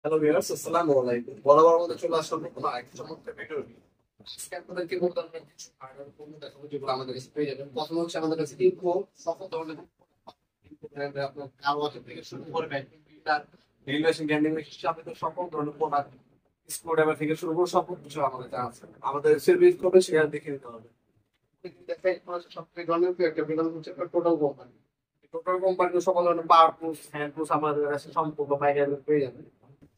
Hello viewers, আসসালামু আলাইকুম। বরাবর মতো চলে আসলাম নতুন আরেকটা চমৎকার ভিডিও নিয়ে। আজকে আপনাদেরকে বলতে আমরা কিছু হার্ডওয়্যার পণ্য দেখাবো যেগুলো আমাদের কাছে পেয়ে যাবেন। প্রথম হচ্ছে আমাদের কাছে ইনফো সকল ধরনের ইনফো ব্র্যান্ডের আপনার কার ওয়াশের থেকে শুরু করে vacuum cleaner, drill machine, grinding machine যাবতীয় সকল ধরনের প্রোডাক্ট, স্ক্রুড্রাইভার থেকে শুরু করে সকল কিছু আমাদের কাছে আছে। আমাদের সার্ভিস করবে সেখানে দেখে নিতে হবে। দেখেন সবথেকে জনপ্রিয় একটা ব্র্যান্ড হচ্ছে টোটাল কোম্পানি। টোটাল কোম্পানির সকল ধরনের পাওয়ার প্রুফ, হ্যান্ড প্রুফ আমাদের কাছে সম্পূর্ণ পাইকারি পেয়ে যাবেন।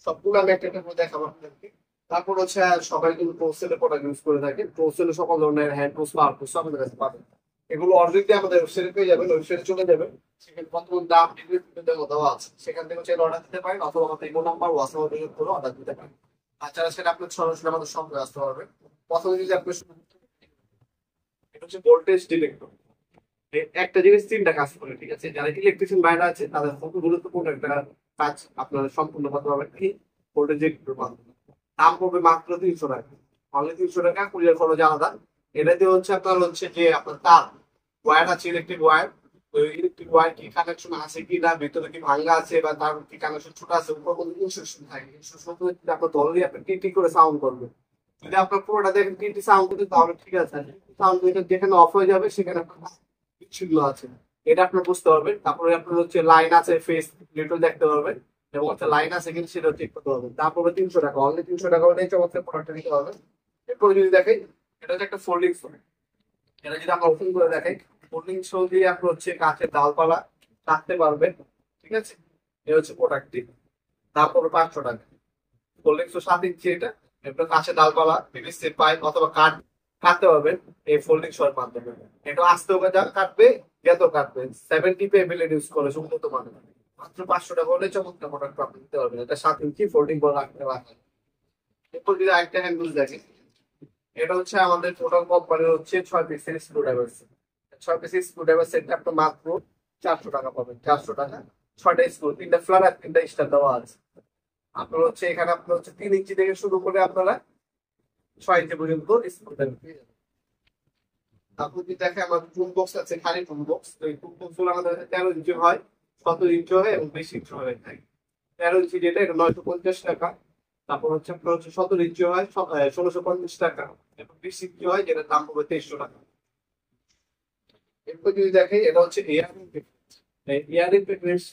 সবগুলো আমি একটা একটা করে দেখাবো আপনাদেরকে। তারপর হচ্ছে সবাই কিন্তু প্রোসেলের প্রোডাক্ট ইউজ করে থাকে। প্রোসেলের সকল ধরনের হ্যান্ড প্রুফ, পাওয়ার প্রুফ আমাদের কাছে পাবেন। এগুলো অর্ডার আমাদের ওয়েবসাইটে পেয়ে যাবেন, ওয়েবসাইটে চলে যাবেন। সেখানে বর্তমান দাম ডিসক্রিপশনে দেওয়া আছে, সেখান থেকে চাইলে অর্ডার দিতে পারেন অথবা আমাদের ইমো নাম্বার হোয়াটসঅ্যাপ যোগাযোগ করে অর্ডার দিতে পারেন। তাছাড়া সেটা আপনার সরাসরি আমাদের সঙ্গে আসতে পারবেন। প্রথমে যদি আপনি এটা হচ্ছে ভোল্টেজ ডিটেক্টর। একটা জিনিস তিনটা কাজ করে, ঠিক আছে? যারা ইলেকট্রিশিয়ান বাইরে আছে তাদের খুব গুরুত্বপূর্ণ একটা কাজ আপনারা সম্পূর্ণ করতে পারবেন। কি ভোল্টেজ ডিটেক্টর মাধ্যমে দাম পড়বে মাত্র 300 টাকা। অনলি 300 টাকা, কুরিয়ার খরচ আলাদা। এটাতে হচ্ছে আপনার হচ্ছে যে আপনার তার ওয়্যার আছে, ইলেকট্রিক ওয়্যার। ওই ইলেকট্রিক ওয়্যার কি কানেকশন আছে কি না, ভিতরে কি ভাঙ্গা আছে বা তার কি কানেকশন ছোট আছে, উপর কোনো ইনস্ট্রাকশন থাকে। ইনস্ট্রাকশন যদি আপনার ধরলে আপনি টি করে সাউন্ড করবে। যদি আপনার পুরোটা দেখেন টি সাউন্ড করতে তাহলে ঠিক আছে। সাউন্ড যেখানে অফ হয়ে যাবে সেখানে বিচ্ছিন্ন আছে, এটা আপনি বুঝতে পারবেন। তারপরে আপনার হচ্ছে লাইন আছে, ফেস নেটওয়ার্ক দেখতে পারবেন এবং হচ্ছে লাইন আছে কিন্তু সেটা চেক করতে পারবেন। তারপরে 300 টাকা, অনলি 300 টাকা হলেই চমৎকার প্রোডাক্টটা নিতে পারবেন। এরপরে যদি দেখেন এটা হচ্ছে একটা ফোল্ডিং শো। এটা যদি আমরা ওপেন করে দেখাই, ফোল্ডিং শো দিয়ে আপনি হচ্ছে কাঠের ডালপালা কাটতে পারবেন, ঠিক আছে? এটা হচ্ছে প্রোডাক্টটি। তারপরে 500 টাকা ফোল্ডিং শো 7 ইঞ্চি। এটা আপনার কাঠের ডালপালা, পিভিসি পাইপ অথবা কাঠ কাটতে পারবেন এই ফোল্ডিং শোর মাধ্যমে। এটা আস্তে কাটবে, যত কাটবে 70 পেবিলেট ইউজ করে উন্নত মানের। মাত্র 500 টাকা হলে চমৎকার প্রোডাক্ট আপনি দিতে পারবেন। এটা 7 ইঞ্চি ফোল্ডিং করে রাখতে পারবেন। এরপর যদি আরেকটা হ্যান্ডেল দেখেন, এটা হচ্ছে আমাদের টোটাল কোম্পানির হচ্ছে 6 পিসের স্ক্রুড্রাইভার সেট। 6 পিসের স্ক্রুড্রাইভার সেটটা আপনার মাত্র 400 টাকা পাবেন। 400 টাকা 6টা স্ক্রু, 3টা ফ্ল্যাট আর 3টা স্টার দেওয়া আছে। আপনার হচ্ছে এখানে আপনার হচ্ছে 3 ইঞ্চি থেকে শুরু করে আপনারা 6 ইঞ্চি পর্যন্ত স্ক্রুড্রাইভার পেয়ে যাবেন। তারপর যদি দেখে আমার টুল বক্স আছে, খালি টুল বক্স। এই টুল বক্স গুলো আমাদের 13 ইঞ্চি হয়, 17 ইঞ্চি হয় এবং 20 ইঞ্চি হয়ে থাকে। 13 ইঞ্চি যেটা এটা 950 টাকা। তারপর হচ্ছে আপনার হচ্ছে 17 ইঞ্চি হয় 1650 টাকা এবং 20 ইঞ্চি হয় যেটার দাম পড়বে 2300 টাকা। এরপর যদি দেখে এটা হচ্ছে এয়ারিং এয়ারিং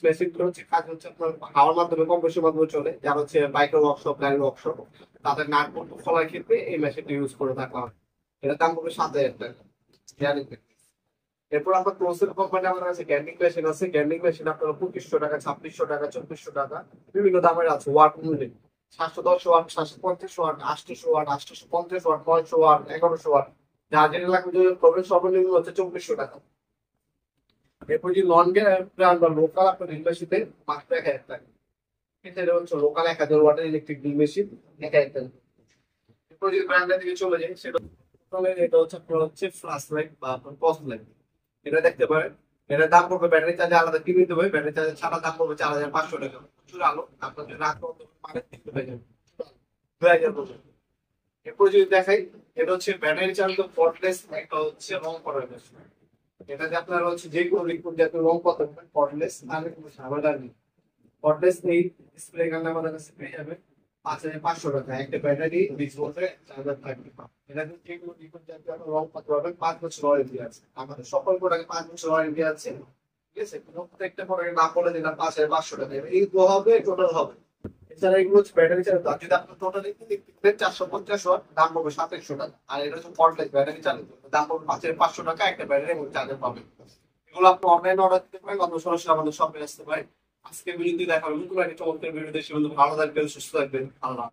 মেশিনগুলো হচ্ছে কাজ হচ্ছে আপনার হাওয়ার মাধ্যমে, কম্প্রেসর মাধ্যমে চলে। যারা হচ্ছে বাইকের ওয়ার্কশপ, গাড়ির ওয়ার্কশপ, তাদের নাট বল্টু খোলার ক্ষেত্রে এই মেশিনটা ইউজ করে থাকা হয়। এটার দাম পড়বে 7000 টাকা। এরপর আপনার ক্লোজের কোম্পানি আমাদের কাছে গ্যান্ডিং মেশিন আছে। গ্যান্ডিং মেশিন আপনার 2500 টাকা, 2600 টাকা, 2400 টাকা বিভিন্ন দামের আছে। ওয়াট অনুযায়ী 710 watt, 750 watt, 800 watt, 850 watt, 900 watt, 1100 watt. যার যেটা লাগবে প্রবেশ সর্বনিম্ন হচ্ছে 2400 টাকা। এরপর যদি নন ব্র্যান্ড বা লোকাল আপনার ড্রিল মেশিনে মাত্র 1000 টাকা। এটা হচ্ছে লোকাল 1000 ওয়াটের ইলেকট্রিক ড্রিল মেশিন 1000 টাকা। এরপর যদি ব্র্যান্ডের দিকে চলে যাই, সেটা এটা হচ্ছে আপনার হচ্ছে ফ্ল্যাশ লাইট বা আপনার টর্চ লাইট। এটা দেখতে পারেন। এটার দাম পড়বে ব্যাটারি চার্জে আলাদা কিনে দিতে হবে। ব্যাটারি চার্জে ছাড়া দাম পড়বে 4500 টাকা। প্রচুর আলো আপনার যদি রাত মানে দেখতে পেয়ে যাবেন 2000 পর্যন্ত। এরপর যদি দেখাই, এটা হচ্ছে ব্যাটারি চার্জ কর্ডলেস, একটা হচ্ছে রং করার মেশিন। এটাতে আপনার হচ্ছে যে কোনো লিকুইড জাতীয় রং করতে পারবেন কর্ডলেস, তাহলে কোনো ঝামেলা নেই। কর্ডলেস নেই স্প্রে গান আমাদের কাছে পেয়ে যাবে 5500 টাকা। একটা ব্যাটারি 20 ভোল্টের চার্জার থাকবে। এটা যে কোনো লিকুইড জাতীয় রং করতে পারবেন। 5 বছর ওয়ারেন্টি আছে আমাদের সকল প্রোডাক্টে, 5 বছর ওয়ারেন্টি আছে, ঠিক আছে? প্রত্যেকটা প্রোডাক্টের দাম বলে দিলাম 5500 টাকা। এই হবে টোটাল হবে। এছাড়া এগুলো হচ্ছে ব্যাটারি চালিত। আর যদি আপনার টোটালি 450 ওয়াট, দাম পড়বে 2700 টাকা। আর এটা হচ্ছে কর্ডলেস ব্যাটারি চালিত, দাম পড়বে 5500 টাকা। একটা ব্যাটারি এবং চার্জার পাবেন। এগুলো আপনি অনলাইনে অর্ডার দিতে পারেন অথবা সরাসরি আমাদের শপে আসতে পারেন। আজকে ভিডিও দেখাবেন নতুন একটা চমৎকার ভিডিও দেশে। ভালো থাকবেন, সুস্থ থাকবেন। আল্লাহ।